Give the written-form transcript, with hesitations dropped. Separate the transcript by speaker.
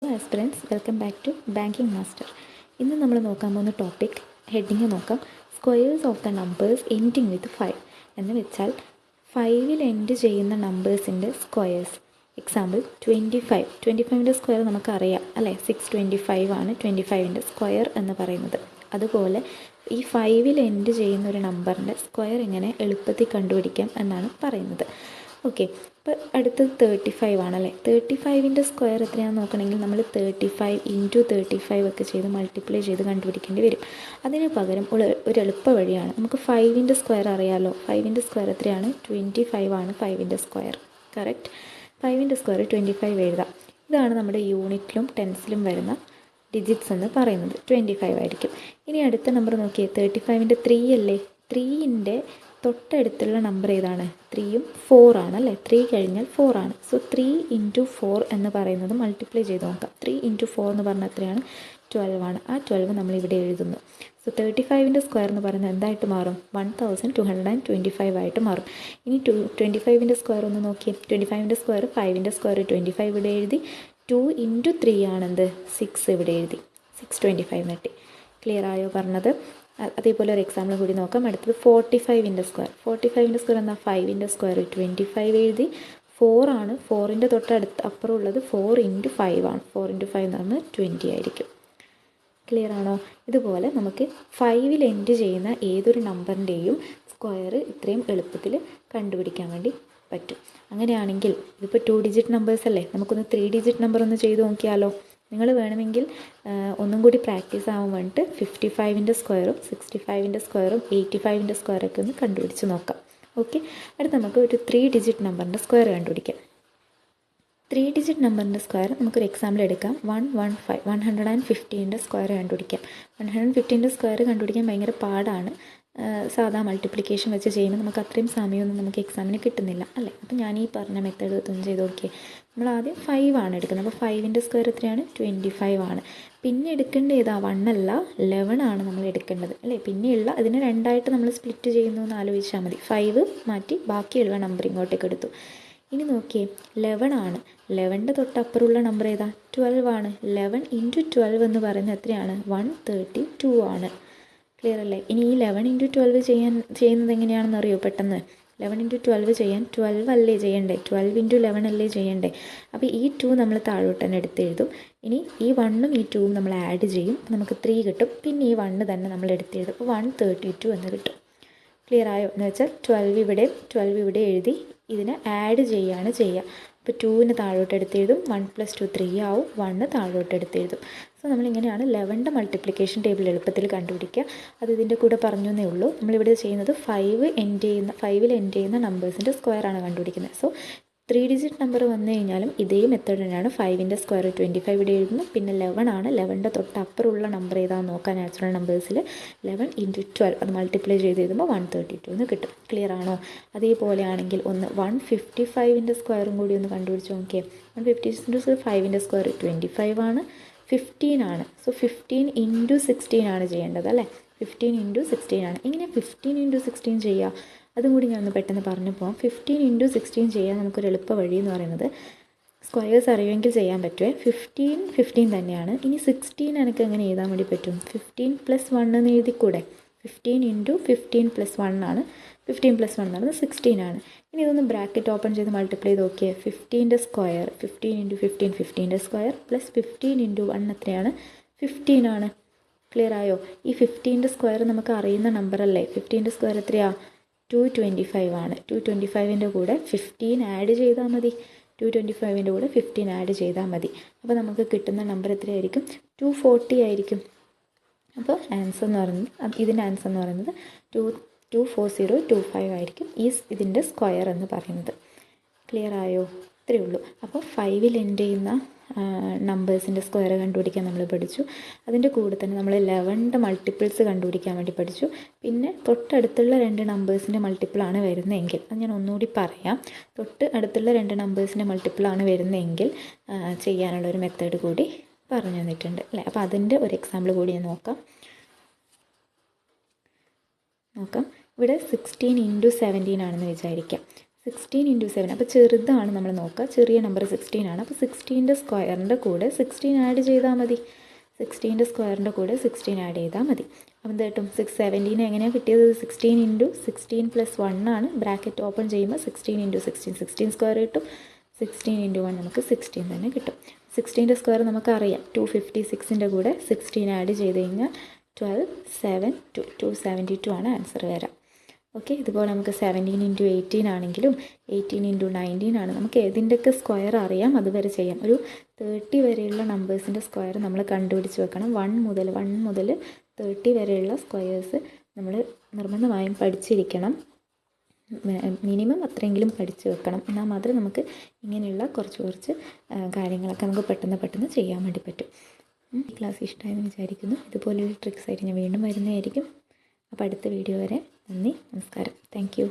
Speaker 1: Aspirants welcome back to banking master. ഇന്ന് നമ്മൾ നോക്കാൻ പോകുന്ന ടോപ്പിക് ഹെഡിങ് നോക്കാം. Squares of the numbers ending with 5 എന്ന് വെച്ചാൽ 5-ൽ എൻഡ് ചെയ്യുന്ന നമ്പേഴ്സിൻ്റെ സ്ക്വയേഴ്സ്. എക്സാമ്പിൾ 25. 25ൻ്റെ സ്ക്വയർ നമുക്കറിയാം അല്ലേ, 625 ആണ് 25ൻ്റെ സ്ക്വയർ എന്ന് പറയുന്നത്. അതുപോലെ ഈ 5-ൽ എൻഡ് ചെയ്യുന്ന ഒരു നമ്പറിൻ്റെ സ്ക്വയർ എങ്ങനെ എളുപ്പത്തിൽ കണ്ടുപിടിക്കാം എന്നാണ് പറയുന്നത്. ഓക്കെ, ഇപ്പോൾ അടുത്തത് 35 ആണല്ലേ. 35ൻ്റെ സ്ക്വയർ എത്രയാണെന്ന് നോക്കണമെങ്കിൽ നമ്മൾ 35 ഇൻറ്റു 35 ഒക്കെ ചെയ്ത് മൾട്ടിപ്ലൈ ചെയ്ത് കണ്ടുപിടിക്കേണ്ടി വരും. അതിന് പകരം ഒരു എളുപ്പ വഴിയാണ്. നമുക്ക് 5ൻ്റെ സ്ക്വയർ അറിയാമല്ലോ. 5ൻ്റെ സ്ക്വയർ എത്രയാണ്? 25 ആണ് 5ൻ്റെ സ്ക്വയർ. കറക്റ്റ്. 5ൻ്റെ സ്ക്വയർ 25 എഴുതാം. ഇതാണ് നമ്മുടെ യൂണിറ്റിലും ടെൻസിലും വരുന്ന ഡിജിറ്റ്സ് എന്ന് പറയുന്നത്. 25 ആയിരിക്കും. ഇനി അടുത്ത നമ്പർ നോക്കിയേ, 35ൻ്റെ 3 അല്ലേ. 3ൻ്റെ തൊട്ടടുത്തുള്ള നമ്പർ ഏതാണ്? 3യും 4 ആണ് അല്ലേ. 3 കഴിഞ്ഞാൽ 4 ആണ്. സോ 3 ഇൻറ്റു 4 എന്ന് പറയുന്നത് മൾട്ടിപ്ലൈ ചെയ്ത് നോക്കാം. 3 ഇൻറ്റു 4 എന്ന് പറഞ്ഞാൽ എത്രയാണ്? 12 ആണ്. ആ 12 നമ്മൾ ഇവിടെ എഴുതുന്നു. സോ 35ൻ്റെ സ്ക്വയർ എന്ന് പറയുന്നത് എന്തായിട്ട് മാറും? 1225 ആയിട്ട് മാറും. ഇനി 25ൻ്റെ സ്ക്വയർ ഒന്ന് നോക്കിയേ. 25ൻ്റെ സ്ക്വയർ 5ൻ്റെ സ്ക്വയർ 25 ഇവിടെ എഴുതി. 2 ഇൻറ്റു 3 ആണെന്ത്? 6 ഇവിടെ എഴുതി. 625 നെട്ടി. ക്ലിയർ ആയോ പറഞ്ഞത്? അതേപോലെ ഒരു എക്സാമ്പിൾ കൂടി നോക്കാം. അടുത്തത് 45ൻ്റെ സ്ക്വയർ. 45ൻ്റെ സ്ക്വയർ എന്താ? 5ൻ്റെ സ്ക്വയർ 25 എഴുതി. 4 ആണ്. 4ൻ്റെ തൊട്ടടുത്ത് അപ്പുറം ഉള്ളത് 4 ഇൻറ്റു 5 ആണ്. 4 ഇൻറ്റു 5 എന്ന് പറഞ്ഞാൽ 20 ആയിരിക്കും. ക്ലിയർ ആണോ? ഇതുപോലെ നമുക്ക് 5-ൽ എൻഡ് ചെയ്യുന്ന ഏതൊരു നമ്പറിൻ്റെയും സ്ക്വയർ ഇത്രയും എളുപ്പത്തിൽ കണ്ടുപിടിക്കാൻ വേണ്ടി പറ്റും. അങ്ങനെയാണെങ്കിൽ ഇതിപ്പോൾ 2 ഡിജിറ്റ് നമ്പേഴ്സ് അല്ലേ, നമുക്കൊന്ന് 3 ഡിജിറ്റ് നമ്പർ ഒന്ന് ചെയ്ത് നോക്കിയാലോ? നിങ്ങൾ വേണമെങ്കിൽ ഒന്നും കൂടി പ്രാക്ടീസ് ആവാൻ വേണ്ടിയിട്ട് 55ൻ്റെ സ്ക്വയറും 65ൻ്റെ സ്ക്വയറും 85ൻ്റെ സ്ക്വയറൊക്കെ ഒന്ന് കണ്ടുപിടിച്ച് നോക്കാം. ഓക്കെ, അടുത്ത് നമുക്ക് ഒരു 3 ഡിജിറ്റ് നമ്പറിൻ്റെ സ്ക്വയർ കണ്ടുപിടിക്കാം. 3 ഡിജിറ്റ് നമ്പറിൻ്റെ സ്ക്വയർ നമുക്കൊരു എക്സാമ്പിൾ എടുക്കാം. 115ൻ്റെ സ്ക്വയർ കണ്ടുപിടിക്കാം. 115ൻ്റെ സ്ക്വയർ കണ്ടുപിടിക്കാൻ ഭയങ്കര പാടാണ്. സാധാ മൾട്ടിപ്ലിക്കേഷൻ വെച്ച് ചെയ്യുമ്പോൾ നമുക്ക് അത്രയും സമയമൊന്നും നമുക്ക് എക്സാമിന് കിട്ടുന്നില്ല അല്ലേ. അപ്പം ഞാൻ ഈ പറഞ്ഞ മെത്തേഡ് ഒന്ന് ചെയ്ത് നോക്കിയേ. നമ്മൾ ആദ്യം 5 ആണ് എടുക്കുന്നത്. അപ്പോൾ 5ൻ്റെ സ്ക്വയർ എത്രയാണ്? 25 ആണ്. പിന്നെ എടുക്കേണ്ട ഏതാ? 1 അല്ല, 11 ആണ് നമ്മൾ എടുക്കേണ്ടത് അല്ലേ. പിന്നെയുള്ള ഇതിനെ രണ്ടായിട്ട് നമ്മൾ സ്പ്ലിറ്റ് ചെയ്യുന്നു എന്ന് ആലോചിച്ചാൽ മതി. 5 മാറ്റി ബാക്കിയുള്ള നമ്പർ ഇങ്ങോട്ടേക്ക് എടുത്തു. ഇനി നോക്കിയേ, 11 ആണ്. 11ൻ്റെ തൊട്ടപ്പുറമുള്ള നമ്പർ ഏതാ? 12 ആണ്. 11 ഇൻറ്റു 12 എന്ന് പറയുന്നത് എത്രയാണ്? 132 ആണ്. ക്ലിയർ അല്ലേ? ഇനി ഈ 11 ഇൻറ്റു 12 ചെയ്യുന്നത് എങ്ങനെയാണെന്ന് അറിയോ? പെട്ടെന്ന് 11 ഇൻറ്റു 12 ചെയ്യാൻ 12 അല്ലേ ചെയ്യണ്ടേ? 12 ഇൻറ്റു 11 അല്ലേ ചെയ്യണ്ടേ? അപ്പോൾ ഈ 2 നമ്മൾ താഴോട്ട് തന്നെ എടുത്തെഴുതും. ഇനി ഈ 1ഉം ഈ 2ഉം നമ്മൾ ആഡ് ചെയ്യും. നമുക്ക് 3 കിട്ടും. പിന്നെ ഈ 1 തന്നെ നമ്മൾ എടുത്തെഴുതും. അപ്പോൾ 132 എന്ന് കിട്ടും. ക്ലിയർ ആയോ? എന്ന് വെച്ചാൽ 12 ഇവിടെ എഴുതി ഇതിനെ ആഡ് ചെയ്യുകയാണ് ചെയ്യുക. അപ്പോൾ 2ന് താഴോട്ട് എടുത്തെഴുതും. 1 + 2 3 ആവും. 1 താഴോട്ട് എടുത്തെഴുതും. സോ നമ്മളിങ്ങനെയാണ് 11ൻ്റെ മൾട്ടിപ്ലിക്കേഷൻ ടേബിൾ എളുപ്പത്തിൽ കണ്ടുപിടിക്കുക. അത് ഇതിൻ്റെ കൂടെ പറഞ്ഞു എന്നേ ഉള്ളൂ. നമ്മളിവിടെ ചെയ്യുന്നത് 5-ൽ എൻഡ് ചെയ്യുന്ന നമ്പേഴ്സിൻ്റെ സ്ക്വയറാണ് കണ്ടുപിടിക്കുന്നത്. സോ 3 ഡിജിറ്റ് നമ്പർ വന്നു കഴിഞ്ഞാലും ഇതേ മെത്തേഡ് തന്നെയാണ്. 5ൻ്റെ സ്ക്വയർ 25 ഇവിടെ എഴുതുന്നു. പിന്നെ 11 ആണ്. 11ൻ്റെ തൊട്ടപ്പുറമുള്ള നമ്പർ ഏതാണെന്ന് നോക്കാൻ നാച്ചുറൽ നമ്പേഴ്സിൽ 11 ഇൻറ്റു 12 അത് മൾട്ടിപ്ലൈ ചെയ്ത് എഴുതുമ്പോൾ 132 എന്ന് കിട്ടും. ക്ലിയർ ആണോ? അതേപോലെ ആണെങ്കിൽ ഒന്ന് 155ൻ്റെ സ്ക്വയറും കൂടി ഒന്ന് കണ്ടുപിടിച്ച് നോക്കിയേ. 155ൻ്റെ സ്ക്വയർ 25 ആണ്. 15 ആണ്. സോ 15 ഇൻറ്റു 16 ആണ് ചെയ്യേണ്ടത് അല്ലേ. 15 ഇൻറ്റു 16 ആണ്. എങ്ങനെ 15 ഇൻറ്റു 16 ചെയ്യുക? അതും കൂടി ഞാൻ ഒന്ന് പെട്ടെന്ന് പറഞ്ഞു പോകാം. 15 ഇൻറ്റു 16 ചെയ്യാൻ നമുക്കൊരു എളുപ്പ വഴി എന്ന് പറയുന്നത്, സ്ക്വയേഴ്സ് അറിയുമെങ്കിൽ ചെയ്യാൻ പറ്റുമേ. 15 തന്നെയാണ്. ഇനി 16 എനിക്ക് എങ്ങനെ എഴുതാൻ വേണ്ടി പറ്റും? 15 + 1 എന്ന് എഴുതിക്കൂടെ? 15 ഇൻറ്റു 15 + 1 ആണ്. 15 + 1 എന്ന് പറയുന്നത് 16 ആണ്. ഇനി ഇതൊന്ന് ബ്രാക്കറ്റ് ഓപ്പൺ ചെയ്ത് മൾട്ടിപ്ലൈ ചെയ്ത് നോക്കിയേ. 15ൻ്റെ സ്ക്വയർ 15 ഇൻറ്റു 15 15ൻ്റെ സ്ക്വയർ പ്ലസ് 15 ഇൻറ്റു 1 എത്രയാണ്? 15 ആണ്. ക്ലിയർ ആയോ? ഈ 15ൻ്റെ സ്ക്വയർ നമുക്ക് അറിയുന്ന നമ്പർ അല്ലേ. 15ൻ്റെ സ്ക്വയർ എത്രയാണ്? 225 ആണ്. 225ൻ്റെ കൂടെ 15 ആഡ് ചെയ്താൽ മതി. 225ൻ്റെ കൂടെ 15 ആഡ് ചെയ്താൽ മതി. അപ്പോൾ നമുക്ക് കിട്ടുന്ന നമ്പർ എത്രയായിരിക്കും? 240 ആയിരിക്കും. അപ്പോൾ ആൻസർ എന്ന് പറയുന്നത്, ഇതിൻ്റെ ആൻസർ എന്ന് പറയുന്നത് 24025 ആയിരിക്കും ഇതിൻ്റെ സ്ക്വയർ എന്ന് പറയുന്നത്. ക്ലിയർ ആയോ? ഇത്രയേ ഉള്ളൂ. അപ്പോൾ 5-ൽ എൻഡ് ചെയ്യുന്ന നമ്പേഴ്സിൻ്റെ സ്ക്വയർ കണ്ടുപിടിക്കാൻ നമ്മൾ പഠിച്ചു. അതിൻ്റെ കൂടെ തന്നെ നമ്മൾ 11ൻ്റെ മൾട്ടിപ്പിൾസ് കണ്ടുപിടിക്കാൻ വേണ്ടി പഠിച്ചു. പിന്നെ തൊട്ടടുത്തുള്ള 2 നമ്പേഴ്സിൻ്റെ മൾട്ടിപ്പിളാണ് വരുന്നതെങ്കിൽ, അത് ഞാൻ ഒന്നുകൂടി പറയാം. തൊട്ട് അടുത്തുള്ള 2 നമ്പേഴ്സിൻ്റെ മൾട്ടിപ്പിളാണ് വരുന്നതെങ്കിൽ ചെയ്യാനുള്ളൊരു മെത്തേഡ് കൂടി പറഞ്ഞു തന്നിട്ടുണ്ട് അല്ലേ. അപ്പോൾ അതിൻ്റെ ഒരു എക്സാമ്പിൾ കൂടി ഞാൻ നോക്കാം. ഇവിടെ 16 ഇൻറ്റു 17 ആണെന്ന് വിചാരിക്കാം. 16 × 7. അപ്പോൾ ചെറുതാണ് നമ്മൾ നോക്കുക, ചെറിയ നമ്പർ 16 ആണ്. അപ്പോൾ 16ൻ്റെ സ്ക്വയറിൻ്റെ കൂടെ 16 ആഡ് ചെയ്താൽ മതി. 16ൻ്റെ സ്ക്വയറിൻ്റെ കൂടെ 16 ആഡ് ചെയ്താൽ മതി. അപ്പോൾ എന്ത് കിട്ടും? 17 എങ്ങനെയാണ് കിട്ടിയത്? 16 × 16 + 1 ആണ്. ബ്രാക്കറ്റ് ഓപ്പൺ ചെയ്യുമ്പോൾ 16 × 16 16 സ്ക്വയർ കിട്ടും. 16 × 1 നമുക്ക് 16 തന്നെ കിട്ടും. 16ൻ്റെ സ്ക്വയർ നമുക്കറിയാം, 256ൻ്റെ കൂടെ 16 ആഡ് ചെയ്ത് കഴിഞ്ഞാൽ 12 7 272 ആണ് ആൻസർ വരാം. ഓക്കെ, ഇതുപോലെ നമുക്ക് 17 × 18 ആണെങ്കിലും 18 × 19 ആണ്. നമുക്ക് ഏതിൻ്റെയൊക്കെ സ്ക്വയർ അറിയാം അതുവരെ ചെയ്യാം. ഒരു 30 വരെയുള്ള നമ്പേഴ്സിൻ്റെ സ്ക്വയർ നമ്മൾ കണ്ടുപിടിച്ച് വെക്കണം. 1 മുതൽ 30 വരെയുള്ള സ്ക്വയേഴ്സ് നമ്മൾ നിർബന്ധമായും പഠിച്ചിരിക്കണം. മിനിമം അത്രയെങ്കിലും പഠിച്ച് വെക്കണം. എന്നാൽ മാത്രമേ നമുക്ക് ഇങ്ങനെയുള്ള കുറച്ച് കാര്യങ്ങളൊക്കെ നമുക്ക് പെട്ടെന്ന് ചെയ്യാൻ വേണ്ടി പറ്റും. ഈ ക്ലാസ് ഇഷ്ടമായെന്ന് വിചാരിക്കുന്നു. ഇതുപോലെയുള്ള ട്രിക്സ് ആയിട്ട് ഞാൻ വീണ്ടും വരുന്നതായിരിക്കും. അപ്പോൾ അടുത്ത വീഡിയോ വരെ നന്ദി, നമസ്കാരം. Thank you.